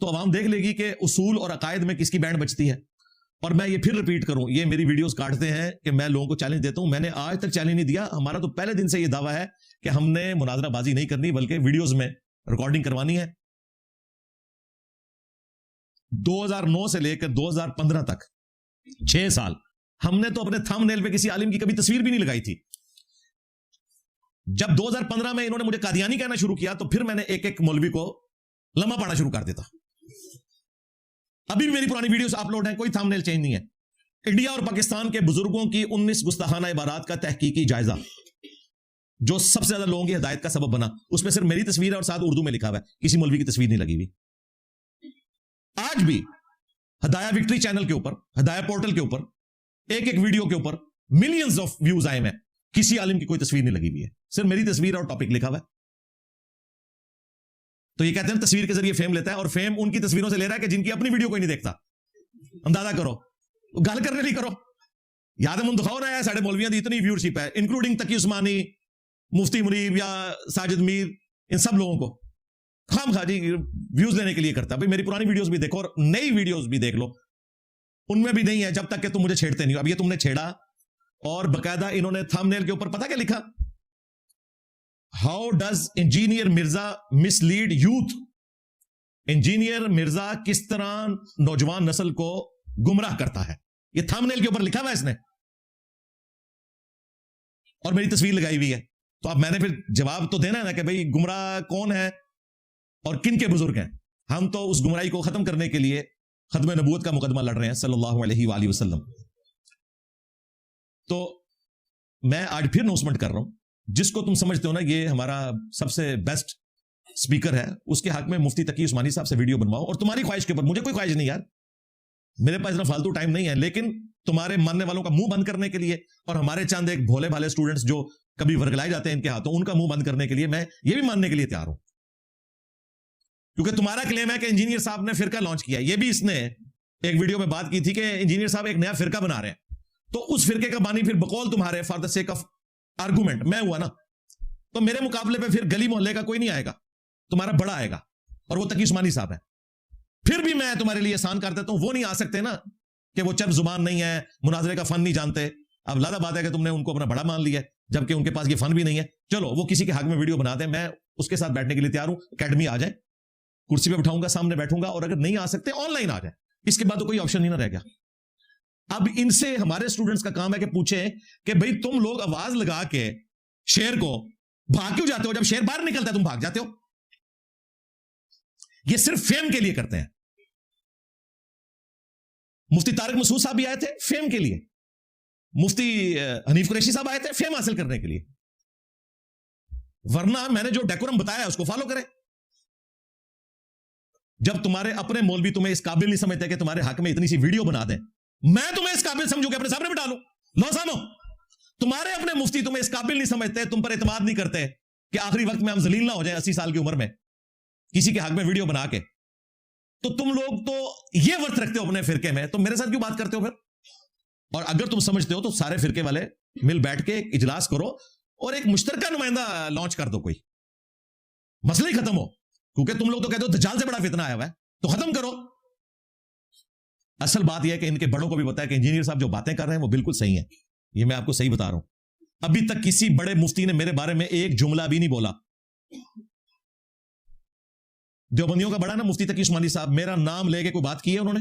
تو عوام دیکھ لے گی کہ اصول اور عقائد میں کس کی بینڈ بچتی ہے. اور میں یہ پھر ریپیٹ کروں, یہ میری ویڈیوز کاٹتے ہیں کہ میں لوگوں کو چیلنج دیتا ہوں. میں نے آج تک چیلنج نہیں دیا. ہمارا تو پہلے دن سے یہ دعویٰ ہے کہ ہم نے مناظرہ بازی نہیں کرنی, بلکہ ویڈیوز میں ریکارڈنگ کروانی ہے. 2009 سے لے کر 2015 تک 6 سال ہم نے تو اپنے تھم نیل پہ کسی عالم کی کبھی تصویر بھی نہیں لگائی تھی. جب 2015 میں انہوں نے مجھے قادیانی کہنا شروع کیا تو پھر میں نے ایک ایک مولوی کو لمحہ پانا شروع کر دیتا. ابھی بھی میری پرانی ویڈیوز اپلوڈ ہیں, کوئی تھم نیل چینج نہیں ہے. انڈیا اور پاکستان کے بزرگوں کی 19 گستاخانہ عبارات کا تحقیقی جائزہ جو سب سے زیادہ لوگوں کی ہدایت کا سبب بنا, اس میں صرف میری تصویر ہے اور ساتھ اردو میں لکھا ہوا ہے, کسی مولوی کی تصویر نہیں لگی ہوئی. آج بھی ہدایہ وکٹری چینل کے اوپر, ہدایہ پورٹل کے اوپر ایک ایک ویڈیو کے اوپر ملینز آف ویوز آئے ہیں, کسی عالم کی کوئی تصویر نہیں لگی ہوئی ہے, صرف میری تصویر اور ٹاپک لکھا ہوا ہے. تو یہ کہتے ہیں تصویر کے ذریعے فیم لیتا ہے, اور فیم ان کی تصویروں سے لے رہا ہے کہ جن کی اپنی ویڈیو کوئی نہیں دیکھتا. اندازہ کرو, گل کرنے نہیں کرو. یاد من دکھاؤ رہا ہے ساڑھے مولویاں دی اتنی ویورشپ ہے, انکلوڈنگ تقی عثمانی, مفتی منیب یا ساجد میر, ان سب لوگوں کو خام خواہ ویوز لینے کے لیے کرتا ہے. بھائی میری پرانی ویڈیوز بھی دیکھو اور نئی ویڈیوز بھی دیکھ لو, ان میں بھی نہیں ہے جب تک کہ تم مجھے چھیڑتے نہیں ہو. اب یہ تم نے چھیڑا, اور باقاعدہ انہوں نے تھم نیل کے اوپر پتہ کیا لکھا, how does engineer Mirza miss lead youth. Engineer Mirza کس طرح نوجوان نسل کو گمراہ کرتا ہے, یہ تھم نیل کے اوپر لکھا ہوا ہے اس نے, اور میری تصویر لگائی ہوئی ہے. تو اب میں نے پھر جواب تو دینا ہے نا کہ بھئی گمراہ کون ہے اور کن کے بزرگ ہیں. ہم تو اس گمراہی کو ختم کرنے کے لیے ختم نبوت کا مقدمہ لڑ رہے ہیں صلی اللہ علیہ وآلہ وسلم. تو میں آج پھر اناؤنسمنٹ کر رہا ہوں, جس کو تم سمجھتے ہو نا یہ ہمارا سب سے بیسٹ سپیکر ہے, اس کے حق میں مفتی تقی عثمانی صاحب سے ویڈیو بنواؤ. اور تمہاری خواہش کے اوپر, مجھے کوئی خواہش نہیں یار, میرے پاس اتنا فالتو ٹائم نہیں ہے, لیکن تمہارے ماننے والوں کا منہ بند کرنے کے لیے, اور ہمارے چند ایک بھولے بھالے اسٹوڈنٹس جو کبھی ورگلائے جاتے ہیں ان کے ہاتھوں, ان کا منہ بند کرنے کے لیے میں یہ بھی ماننے کے لیے تیار ہوں. کیونکہ تمہارا کلیم ہے کہ انجینئر صاحب نے فرقہ لانچ کیا, یہ بھی اس نے ایک ویڈیو میں بات کی تھی کہ انجینئر صاحب ایک نیا فرقہ بنا رہے ہیں, تو اس فرقے کا بانی پھر بقول تمہارے for the sake of argument میں ہوا نا, تو میرے مقابلے پہ پھر گلی محلے کا کوئی نہیں آئے گا, تمہارا بڑا آئے گا, اور وہ تقی عثمانی صاحب ہے. پھر بھی میں تمہارے لیے آسان کر دیتا ہوں, وہ نہیں آ سکتے نا کہ وہ چرب زبان نہیں ہے, مناظرے کا فن نہیں جانتے. اب لادہ بات ہے کہ تم نے ان کو اپنا بڑا مان لیا ہے, جبکہ ان کے پاس یہ فن بھی نہیں ہے. چلو وہ کسی کے حق میں ویڈیو بنا دیں, میں اس کے ساتھ بیٹھنے کے لیے تیار ہوں. اکیڈمی آ جائے, کرسی پہ بٹھاؤں گا, سامنے بیٹھوں گا, اور اگر نہیں آ سکتے آن لائن آ جائیں. اس کے بعد تو کوئی آپشن نہیں نہ رہ گیا. اب ان سے ہمارے اسٹوڈنٹس کا کام ہے کہ پوچھیں کہ بھئی تم لوگ آواز لگا کے شیر کو بھاگ کیوں جاتے ہو, جب شیر باہر نکلتا ہے تم بھاگ جاتے ہو. یہ صرف فیم کے لیے کرتے ہیں. مفتی طارق مسعود صاحب بھی آئے تھے فیم کے لیے, مفتی حنیف قریشی صاحب آئے تھے فیم حاصل کرنے کے لیے. ورنہ میں نے جو ڈیکورم بتایا اس کو فالو کریں. جب تمہارے اپنے مولوی تمہیں اس قابل نہیں سمجھتے کہ تمہارے حق میں اتنی سی ویڈیو بنا دیں, میں تمہیں اس قابل سمجھوں کہ اپنے سامنے بٹھا لوں. لو سامو, تمہارے اپنے مفتی تمہیں اس قابل نہیں سمجھتے, تم پر اعتماد نہیں کرتے کہ آخری وقت میں ہم ذلیل نہ ہو جائیں 80 سال کی عمر میں کسی کے حق میں ویڈیو بنا کے. تو تم لوگ تو یہ ورت رکھتے ہو اپنے فرقے میں, تو میرے ساتھ کیوں بات کرتے ہو پھر؟ اور اگر تم سمجھتے ہو تو سارے فرقے والے مل بیٹھ کے ایک اجلاس کرو اور ایک مشترکہ نمائندہ لانچ کر دو, کوئی مسئلہ ہی ختم ہو. کیونکہ تم لوگ تو کہتے ہو دجال سے بڑا فتنہ آیا ہوا ہے, تو ختم کرو. اصل بات یہ ہے کہ ان کے بڑوں کو بھی پتا ہے کہ انجینئر صاحب جو باتیں کر رہے ہیں وہ بالکل صحیح ہیں. یہ میں آپ کو صحیح بتا رہا ہوں. ابھی تک کسی بڑے مفتی نے میرے بارے میں ایک جملہ بھی نہیں بولا. دیوبندیوں کا بڑا نا مفتی تقی عثمانی صاحب, میرا نام لے کے کوئی بات کی ہے انہوں نے؟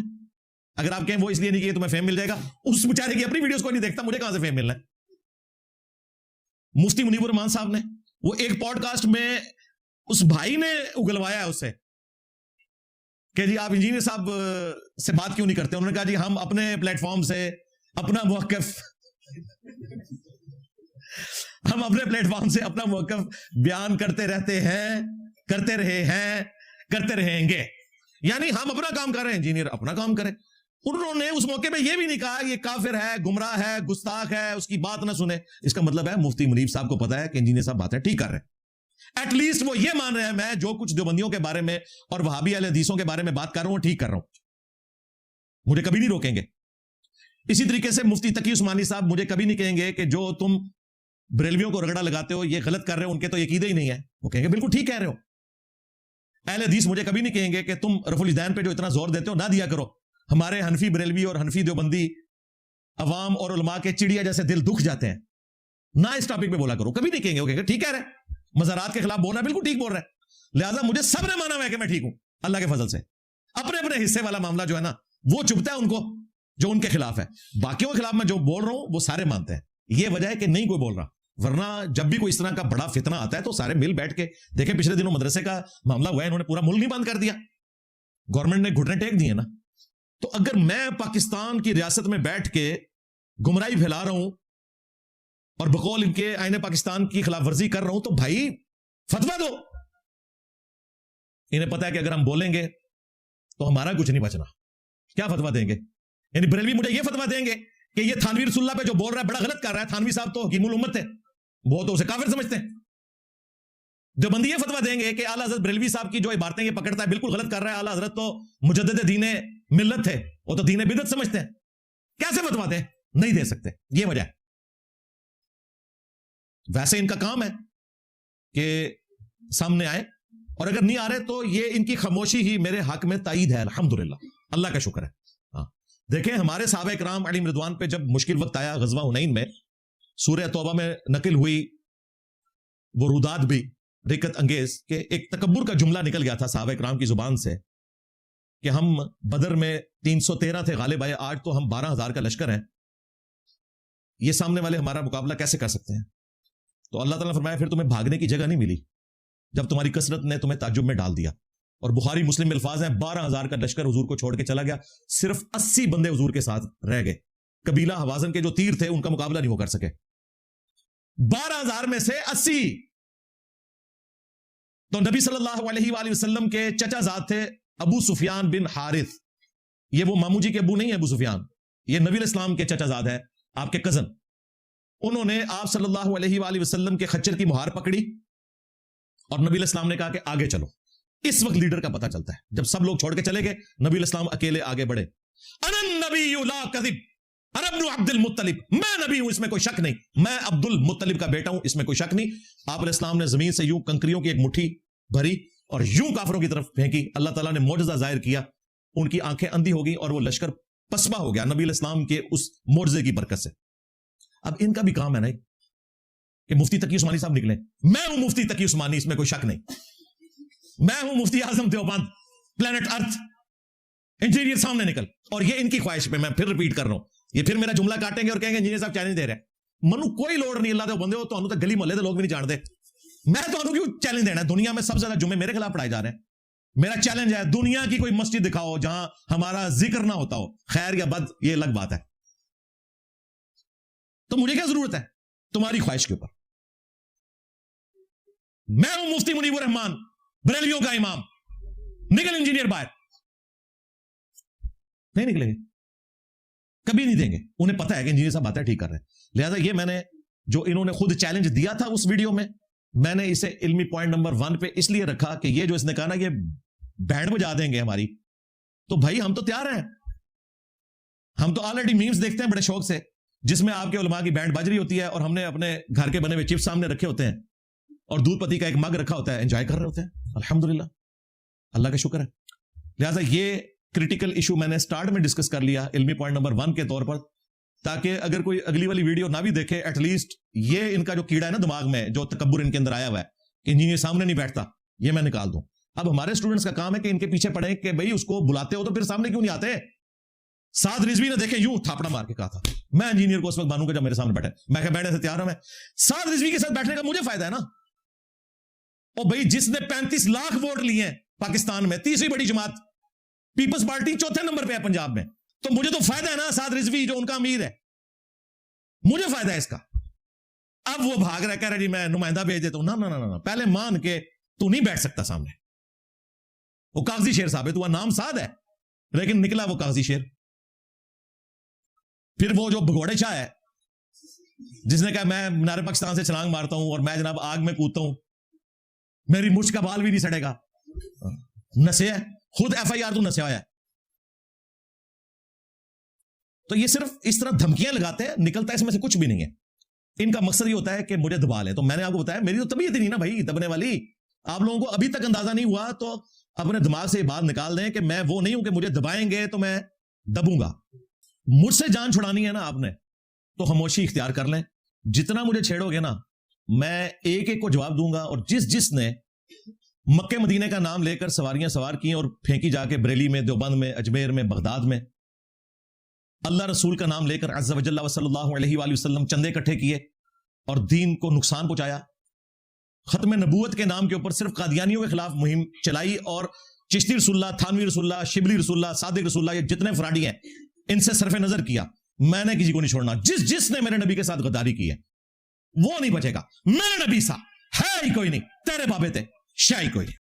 اگر آپ کہیں وہ اس لیے نہیں کہ تمہیں فیم مل جائے گا, اس بیچارے کی اپنی ویڈیوز کو نہیں دیکھتا, مجھے کہاں سے فیم ملنا ہے. مفتی منیب الرحمان صاحب نے وہ ایک پوڈ کاسٹ میں اس بھائی نے اگلوایا ہے اس سے کہ جی آپ انجینئر صاحب سے بات کیوں نہیں کرتے. انہوں نے کہا جی ہم اپنے پلیٹ فارم سے اپنا موقف ہم اپنے پلیٹ فارم سے اپنا موقف بیان کرتے رہتے ہیں, کرتے رہے ہیں, کرتے رہیں گے. یعنی ہم اپنا کام کر رہے ہیں, انجینئر اپنا کام کریں. انہوں نے اس موقع پہ یہ بھی نہیں کہا یہ کافر ہے, گمراہ ہے, گستاخ ہے, اس کی بات نہ سنیں. اس کا مطلب ہے مفتی منیب صاحب کو پتا ہے کہ انجینئر صاحب باتیں ٹھیک کر رہے ہیں. ایٹ لیسٹ وہ یہ مان رہے ہیں میں جو کچھ دیوبندیوں کے بارے میں اور وہابی اہل حدیثوں کے بارے میں بات کر رہا ہوں ٹھیک کر رہا ہوں. مجھے کبھی نہیں روکیں گے. اسی طریقے سے مفتی تقی عثمانی صاحب مجھے کبھی نہیں کہیں گے کہ جو تم بریلویوں کو رگڑا لگاتے ہو یہ غلط کر رہے ہو, ان کے تو عقیدے ہی نہیں ہے. وہ کہیں گے بالکل ٹھیک کہہ رہے ہو. اہل حدیث مجھے کبھی نہیں کہیں گے کہ تم رفع الیدین پہ جو اتنا زور دیتے ہو نہ دیا کرو. ہمارے حنفی بریلوی اور حنفی دیوبندی عوام اور علماء کے چڑیا جیسے دل دکھ جاتے ہیں, نہ اس ٹاپک پہ بولا کرو. کبھی نہیں کہیں گے, وہ کہیں گے ٹھیک کہہ رہے ہیں, مزارات کے خلاف بول رہا ہے, بالکل ٹھیک بول رہا ہے. لہٰذا مجھے سب نے مانا ہوا ہے کہ میں ٹھیک ہوں اللہ کے فضل سے. اپنے اپنے حصے والا معاملہ جو ہے نا وہ چبھتا ہے ان کو جو ان کے خلاف ہے. باقیوں کے خلاف میں جو بول رہا ہوں وہ سارے مانتے ہیں. یہ وجہ ہے کہ نہیں کوئی بول رہا, ورنہ جب بھی کوئی اس طرح کا بڑا فتنہ آتا ہے تو سارے مل بیٹھ کے دیکھیں. پچھلے دنوں مدرسے کا معاملہ ہوا ہے, انہوں نے پورا ملک نہیں بند کر دیا, گورنمنٹ نے گھٹنے ٹیک دیے نا. تو اگر میں پاکستان کی ریاست میں بیٹھ کے گمراہی پھیلا رہا ہوں اور بقول ان کے آئین پاکستان کی خلاف ورزی کر رہا ہوں تو بھائی فتویٰ دو. انہیں پتا ہے کہ اگر ہم بولیں گے تو ہمارا کچھ نہیں بچنا. کیا فتویٰ دیں گے؟ یعنی بریلوی مجھے یہ فتویٰ دیں گے کہ یہ تھانوی رسول اللہ پہ جو بول رہا ہے بڑا غلط کر رہا ہے. تھانوی صاحب تو حکیم الامت تھے, وہ تو اسے کافر سمجھتے ہیں. دیوبندی یہ فتویٰ دیں گے کہ اعلیٰ حضرت بریلوی صاحب کی جو عبارتیں یہ پکڑتا ہے بالکل غلط کر رہا ہے, اعلیٰ حضرت تو مجدد دین ملت تھے, وہ تو دین بدعت سمجھتے ہیں. کیسے فتویٰ دیں؟ نہیں دے سکتے. یہ وجہ ہے. ویسے ان کا کام ہے کہ سامنے آئے, اور اگر نہیں آ رہے تو یہ ان کی خاموشی ہی میرے حق میں تائید ہے. الحمدللہ, اللہ کا شکر ہے. ہاں دیکھیں, ہمارے صحابہ کرام علیہم رضوان پہ جب مشکل وقت آیا غزوہ حنین میں, سورہ توبہ میں نقل ہوئی وہ رودات بھی رکت انگیز کہ ایک تکبر کا جملہ نکل گیا تھا صحابہ کرام کی زبان سے کہ ہم بدر میں 313 تھے غالب آئے, آج تو ہم 12,000 کا لشکر ہیں, یہ سامنے والے ہمارا مقابلہ کیسے کر سکتے ہیں؟ تو اللہ تعالیٰ نے فرمایا پھر تمہیں بھاگنے کی جگہ نہیں ملی جب تمہاری کثرت نے تمہیں تعجب میں ڈال دیا. اور بخاری مسلم میں الفاظ ہیں 12,000 کا لشکر حضور کو چھوڑ کے چلا گیا, صرف 80 بندے حضور کے ساتھ رہ گئے. قبیلہ حوازن کے جو تیر تھے ان کا مقابلہ نہیں وہ کر سکے. 12,000 میں سے 80. تو نبی صلی اللہ علیہ وآلہ وسلم کے چچا زاد تھے ابو سفیان بن حارث. یہ وہ مامو جی کے ابو نہیں ہے ابو سفیان, یہ نبی علیہ السلام کے چچا زاد ہے, آپ کے کزن. انہوں نے آپ صلی اللہ علیہ وآلہ وسلم کے خچر کی مہار پکڑی اور نبی علیہ السلام نے کہا کہ آگے چلو. اس وقت لیڈر کا پتہ چلتا ہے جب سب لوگ چھوڑ کے چلے گئے, نبی علیہ السلام اکیلے آگے بڑھے. انا النبی لا کذب انا ابن عبد المطلب, میں نبی ہوں اس میں کوئی شک نہیں, میں عبد المطلب کا بیٹا ہوں اس میں کوئی شک نہیں. آپ علیہ السلام نے زمین سے یوں کنکریوں کی ایک مٹھی بھری اور یوں کافروں کی طرف پھینکی. اللہ تعالیٰ نے معجزہ ظاہر کیا, ان کی آنکھیں اندھی ہو گئی اور وہ لشکر پسپا ہو گیا نبی علیہ السلام کے اس معجزے کی برکت سے. اب ان کا بھی کام ہے نا کہ مفتی تقی عثمانی صاحب نکلیں. میں ہوں مفتی تقی عثمانی, اس میں کوئی شک نہیں. میں ہوں مفتی اعظم دیوبند, پلانٹ ارتھ, انجینئر سامنے نکل. اور یہ ان کی خواہش پہ میں پھر ریپیٹ کر رہا ہوں, یہ پھر میرا جملہ کاٹیں گے اور کہیں گے انجینئر صاحب چیلنج دے رہے ہیں. منو کوئی لوڑ نہیں, اللہ دے بندے ہو تو گلی محلے دے لوگ بھی نہیں جانتے. میں تو کیوں چیلنج دینا ہے؟ دنیا میں سب سے زیادہ جمعے میرے خلاف پڑھائے جا رہے ہیں. میرا چیلنج ہے دنیا کی کوئی مسجد دکھاؤ جہاں ہمارا ذکر نہ ہوتا ہو, خیر یا بد یہ الگ بات ہے. تو مجھے کیا ضرورت ہے تمہاری خواہش کے اوپر؟ میں ہوں مفتی منیب الرحمان, بریلویوں کا امام. نکل انجینئر باہر. نہیں نکلیں گے, کبھی نہیں دیں گے. انہیں پتا ہے کہ انجینئر صاحب باتیں ٹھیک کر رہے ہیں. لہذا یہ میں نے جو انہوں نے خود چیلنج دیا تھا اس ویڈیو میں نے اسے علمی پوائنٹ نمبر 1 پہ اس لیے رکھا کہ یہ جو اس نے کہا نا یہ بینڈ بجا دیں گے ہماری, تو بھائی ہم تو تیار ہیں. ہم تو آلریڈی میمز دیکھتے ہیں بڑے شوق سے جس میں آپ کے علماء کی بینڈ بج رہی ہوتی ہے اور ہم نے اپنے گھر کے بنے ہوئے چپس سامنے رکھے ہوتے ہیں اور دودھ پتی کا ایک مگ رکھا ہوتا ہے, انجوائے کر رہے ہوتے ہیں. الحمدللہ, اللہ کا شکر ہے. لہٰذا یہ کریٹیکل ایشو میں نے سٹارٹ میں ڈسکس کر لیا علمی پوائنٹ نمبر 1 کے طور پر, تاکہ اگر کوئی اگلی والی ویڈیو نہ بھی دیکھے ایٹ لیسٹ یہ ان کا جو کیڑا ہے نا دماغ میں, جو تکبر ان کے اندر آیا ہوا ہے کہ انجینئر سامنے نہیں بیٹھتا, یہ میں نکال دوں. اب ہمارے اسٹوڈنٹس کا کام ہے کہ ان کے پیچھے پڑھیں کہ بھائی اس کو بلاتے ہو تو پھر سامنے کیوں نہیں آتے. سعد رضوی نے دیکھیں یوں تھاپڑا مار کے کہا تھا میں انجینئر کو اس وقت مانوں گا جب میرے سامنے بیٹھے. میں کہ بیٹھنے سے تیار ہوں. میں سعد رضوی کے ساتھ بیٹھنے کا مجھے فائدہ ہے نا. اور بھائی جس نے 35 لاکھ ووٹ لیے ہیں پاکستان میں, تیسری بڑی جماعت پیپلز پارٹی 4تھے نمبر پہ ہے پنجاب میں, تو مجھے تو فائدہ ہے نا. سعد رضوی جو ان کا امیر ہے, مجھے فائدہ ہے اس کا. اب وہ بھاگ رہا ہے, کہہ رہا جی میں نمائندہ بھیج دیتا ہوں. نہ پہلے مان کے تو نہیں بیٹھ سکتا سامنے. وہ کاغذی شیر ثابت ہوا, نام سعد ہے لیکن نکلا وہ کاغذی شیر. پھر وہ جو بھگوڑے شاہ ہے جس نے کہا میں مینار پاکستان سے چھلانگ مارتا ہوں اور میں جناب آگ میں کودتا ہوں, میری مچھ کا بال بھی نہیں سڑے گا. نسے ہے خود FIR تو نسے ہوا ہے. تو یہ صرف اس طرح دھمکیاں لگاتے ہیں, نکلتا ہے اس میں سے کچھ بھی نہیں ہے. ان کا مقصد یہ ہوتا ہے کہ مجھے دبا لیں. تو میں نے آپ کو بتایا میری تو طبیعت ہی نہیں نا بھائی دبنے والی. آپ لوگوں کو ابھی تک اندازہ نہیں ہوا تو اپنے دماغ سے یہ بات نکال دیں کہ میں وہ نہیں ہوں کہ مجھے دبائیں گے تو میں دبوں گا. مجھ سے جان چھڑانی ہے نا آپ نے, تو خاموشی اختیار کر لیں. جتنا مجھے چھیڑو گے نا میں ایک ایک کو جواب دوں گا. اور جس نے مکہ مدینے کا نام لے کر سواریاں سوار کی اور پھینکی جا کے بریلی میں, دیوبند میں, اجمیر میں, بغداد میں, اللہ رسول کا نام لے کر عز وجل و صلی اللہ علیہ وآلہ وسلم چندے اکٹھے کیے اور دین کو نقصان پہنچایا, ختم نبوت کے نام کے اوپر صرف قادیانیوں کے خلاف مہم چلائی, اور چشتی رسول اللہ, تھانوی رسول اللہ, شبلی رسول اللہ, صادق رسول اللہ, یہ جتنے فراڈی ہیں ان سے صرف نظر کیا. میں نے کسی کو نہیں چھوڑنا. جس نے میرے نبی کے ساتھ غداری کی ہے وہ نہیں بچے گا. میرے نبی سا ہے ہی کوئی نہیں, تیرے بابے تھے شاہی کوئی نہیں.